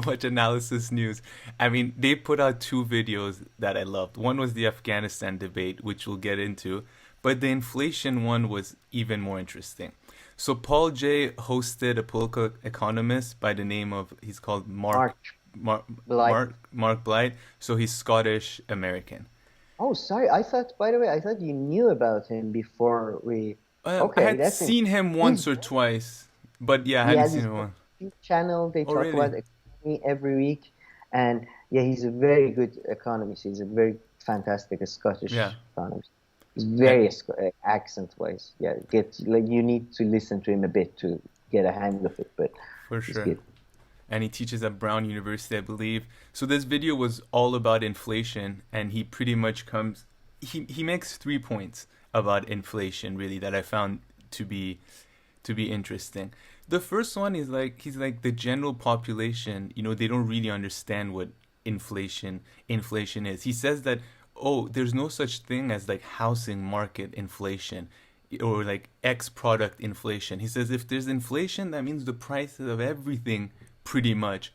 watch analysis news. I mean, they put out two videos that I loved. One was the Afghanistan debate, which we'll get into, but the inflation one was even more interesting. So Paul Jay hosted a political economist by the name of he's called Mark Blyth. Mark Blyth. So he's Scottish American. Oh, sorry. I thought, by the way, I thought you knew about him before we. I Okay, had that's it. seen him He's once or twice, but yeah, I he hadn't has seen his him own one. YouTube channel. They Oh, talk really? about economy every week, and yeah, he's a very good economist. He's a very fantastic Yeah, Scottish economist. He's and, very accent-wise. Yeah, get like you need to listen to him a bit to get a hang of it, but for he's sure. good. And he teaches at Brown University, I believe. So this video was all about inflation, and he pretty much comes. He makes 3 points about inflation, really, that I found to be to be interesting. The first one is like he's like the general population, they don't really understand what inflation is. He says that there's no such thing as like housing market inflation or like X product inflation. He says if there's inflation, that means the prices of everything pretty much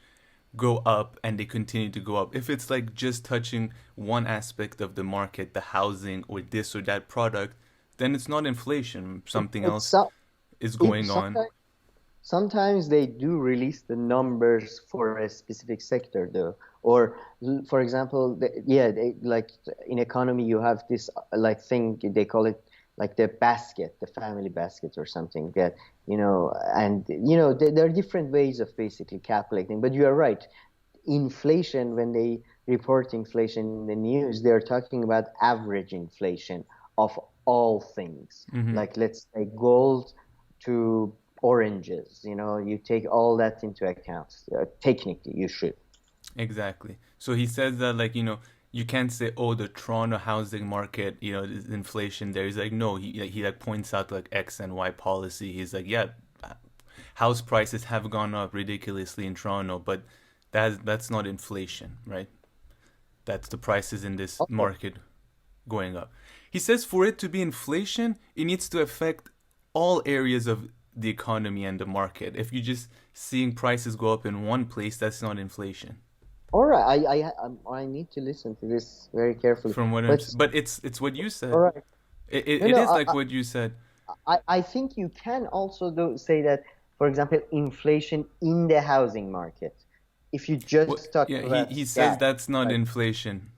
go up and they continue to go up. If it's like just touching one aspect of the market, the housing or this or that product, then it's not inflation. Something It's else so is it going on. sometimes they do release the numbers for a specific sector, though. Or, for example, yeah, like in economy, you have this like thing they call it like the basket, the family basket or something that, and there are different ways of basically calculating. But you are right. Inflation, when they report inflation in the news, they're talking about average inflation of all things. Hmm. Like let's say gold to oranges. You take all that into account. Technically, you should. Exactly. So he says that like, you can't say, oh, the Toronto housing market, is inflation there. He's like, no, he like points out like X and Y policy. He's like, yeah, house prices have gone up ridiculously in Toronto, but that's not inflation, right? That's the prices in this Okay. market going up. He says for it to be inflation, it needs to affect all areas of the economy and the market. If you're just seeing prices go up in one place, that's not inflation. All right. I need to listen to this very carefully. From what But but it's what you all said. right. No, It no. is like what you said. I think you can also say that, for example, inflation in the housing market. If you What? just talk Yeah, about he says that, that's not right? inflation.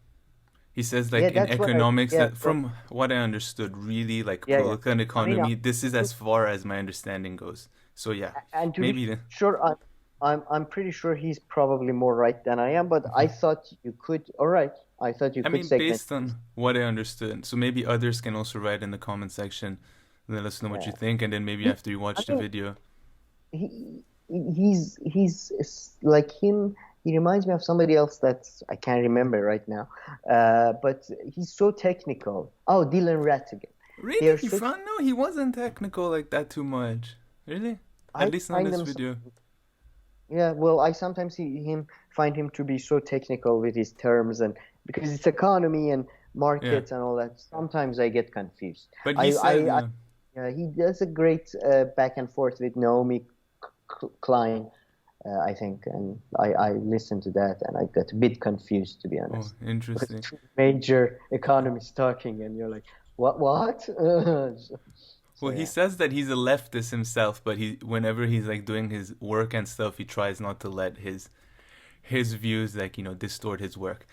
He says Yeah, like in that's what I. economics Yeah, that well, from what I understood, really like yeah, yeah. political and I mean, economy, this is as far as my understanding goes. So yeah, and to be maybe the, sure, I'm pretty sure he's probably more right than I am. But I Mhm. thought you could. All right, I thought you I could mean segment based this. on what I understood. So maybe others can also write in the comment section and let us know what you Yeah, think, and then maybe he. after you I watch the mean, video. he's like him. He reminds me of somebody else that I can't remember right now. But he's so technical. Oh, Dylan Rattigan. Really? They're You so. found no, he wasn't technical like that too much. Really? At I least on find this them. video. Yeah, well, I sometimes find him to be so technical with his terms, and because it's economy and Yeah. markets and all that, sometimes I get confused. But he I, said, I, I yeah, he does a great back and forth with Naomi Klein, I think, and I listened to that and I got a bit confused, to be oh, honest, because interesting. two major economists talking, and you're like, what? So Well, he yeah. says that he's a leftist himself, but whenever he's like doing his work and stuff, he tries not to let his views like, distort his work.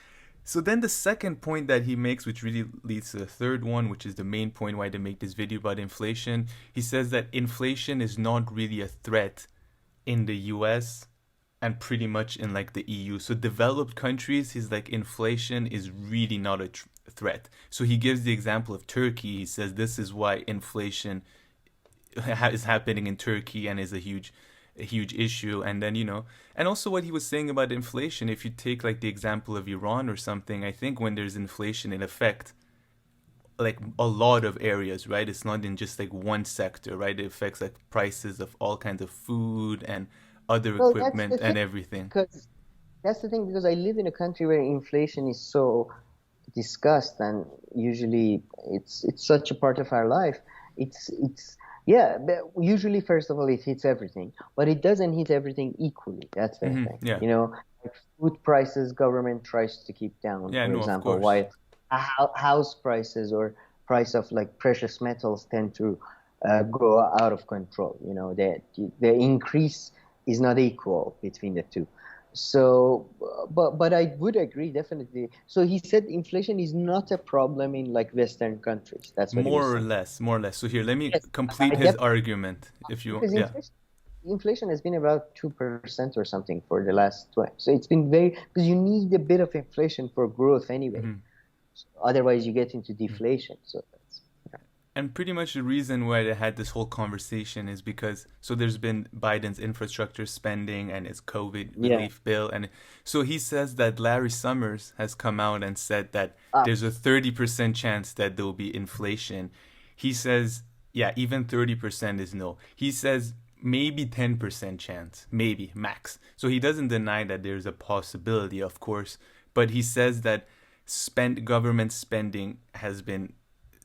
So then the second point that he makes, which really leads to the third one, which is the main point why they make this video about inflation, he says that inflation is not really a threat in the US and pretty much in like the EU. So developed countries, his like inflation is really not a threat. So he gives the example of Turkey. He says this is why inflation is happening in Turkey and is a huge issue. And then and also what he was saying about inflation. If you take like the example of Iran or something, I think when there's inflation, it affects like a lot of areas, right? It's not in just like one sector, right? It affects like prices of all kinds of food and other Well, that's the equipment thing, and everything. because I live in a country where inflation is so discussed, and usually it's such a part of our life. It's Yeah, but usually, first of all, it hits everything, but it doesn't hit everything equally. That's the thing. Yeah. You know, like food prices, government tries to keep down, Yeah, for no, of example, course. while house prices or price of like precious metals tend to go out of control. You know, the increase is not equal between the two. So, but I would agree definitely. So he said inflation is not a problem in like Western countries. That's what he was More or saying. less, more or less. So here, let me Yes, complete I his definitely argument if you because yeah. inflation has been about 2% or something for the last 20. So it's been very because you need a bit of inflation for growth anyway. Mhm. So otherwise, you get into deflation. So that's And pretty much the reason why they had this whole conversation is because so there's been Biden's infrastructure spending and his COVID yeah. relief bill, and so he says that Larry Summers has come out and said that Ah, there's a 30% chance that there'll be inflation. He says, yeah, even 30% is no. He says maybe 10% chance, maybe max. So he doesn't deny that there's a possibility, of course, but he says that spend government spending has been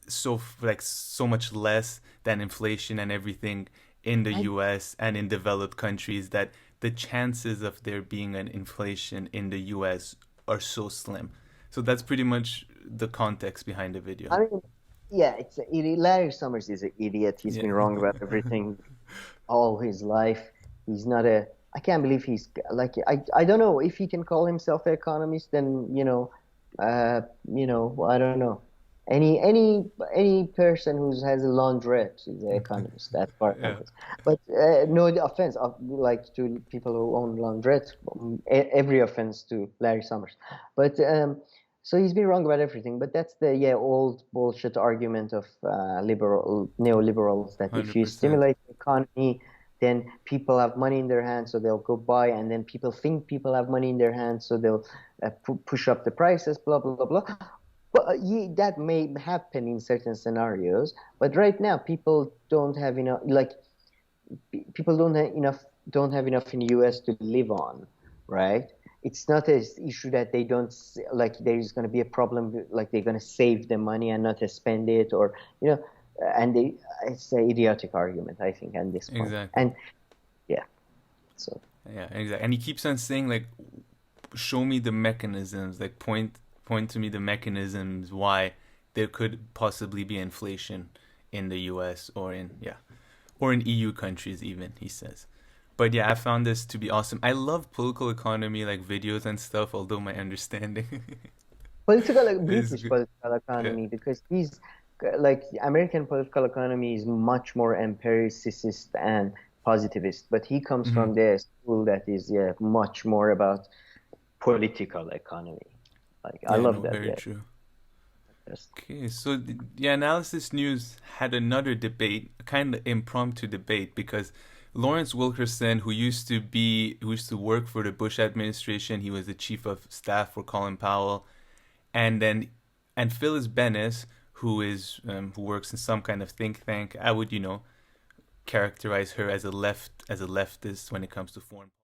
so like so much less than inflation and everything in the I, US and in developed countries that the chances of there being an inflation in the US are so slim. So that's pretty much the context behind the video. I mean, yeah, it's an idiot. Larry Summers is an idiot. He's Yeah. been wrong about everything all his life. He's not a. I can't believe he's like. I don't know if he can call himself an economist. Then I don't know. Any person who has a laundrette is an economist as far as I'm Yeah. concerned. But no offense, like to people who own laundrette, every offense to Larry Summers. But so he's been wrong about everything. But that's the old bullshit argument of liberal neoliberals that if you 100%. stimulate the economy, then people have money in their hands, so they'll go buy, and then people think people have money in their hands, so they'll push up the prices, blah blah blah blah. But that may happen in certain scenarios, but right now people don't have enough. Like people don't have enough in the U.S. to live on, right? It's not an issue that they don't like. There is going to be a problem, like they're going to save the money and not spend it, or you know, and it's an idiotic argument, I think, at this point. Exactly. And yeah, so Yeah, exactly. And he keeps on saying like show me the mechanisms, like point to me the mechanisms why there could possibly be inflation in the US or in yeah, or in EU countries even, he says. But yeah, I found this to be awesome. I love political economy like videos and stuff, although my understanding political, like is British good. political Yeah, economy, because he's like American political economy is much more empiricist and positivist, but he comes hmm, from the school that is much more about political economy. Like I yeah, love no, that. very Yeah. true. Yes. Okay, so the analysis news had another debate, a kind of impromptu debate, because Lawrence Wilkerson, who used to work for the Bush administration, he was the chief of staff for Colin Powell, and then and Phyllis Bennis, who works in some kind of think tank. I would characterize her as a leftist when it comes to foreign